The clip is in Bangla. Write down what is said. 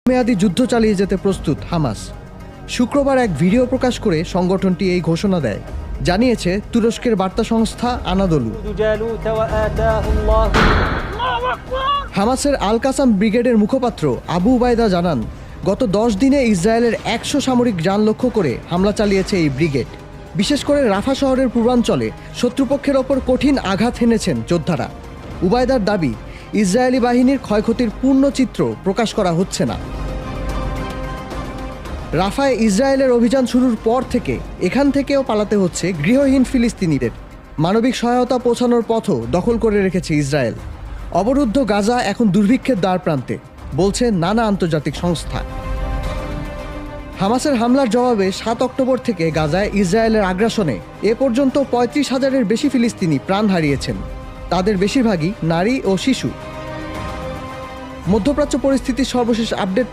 মেয়াদী যুদ্ধ চালিয়ে যেতে প্রস্তুত হামাস। শুক্রবার এক ভিডিও প্রকাশ করে সংগঠনটি এই ঘোষণা দেয়। জানিয়েছে তুরস্কের বার্তা সংস্থা আনাদোলু। হামাসের আল কাসাম ব্রিগেডের মুখপাত্র আবু উবায়দা জানান, গত 10 দিনে ইসরায়েলের 100 সামরিক যান লক্ষ্য করে হামলা চালিয়েছে এই ব্রিগেড। বিশেষ করে রাফা শহরের পূর্বাঞ্চলে শত্রুপক্ষের ওপর কঠিন আঘাত হেনেছেন যোদ্ধারা। উবায়দার দাবি, ইসরায়েলি বাহিনীর ক্ষয়ক্ষতির পূর্ণ চিত্র প্রকাশ করা হচ্ছে না। রাফায় ইসরায়েলের অভিযান শুরুর পর থেকে এখান থেকেও পালাতে হচ্ছে গৃহহীন ফিলিস্তিনিদের। মানবিক সহায়তা পৌঁছানোর পথও দখল করে রেখেছে ইসরায়েল। অবরুদ্ধ গাজা এখন দুর্ভিক্ষের দ্বারপ্রান্তে, বলছে নানা আন্তর্জাতিক সংস্থা। হামাসের হামলার জবাবে 7 অক্টোবর থেকে গাজায় ইসরায়েলের আগ্রাসনে এ পর্যন্ত 35,000-এর বেশি ফিলিস্তিনি প্রাণ হারিয়েছেন। তাদের বেশিরভাগই নারী ও শিশু। মধ্যপ্রাচ্য পরিস্থিতির সর্বশেষ আপডেট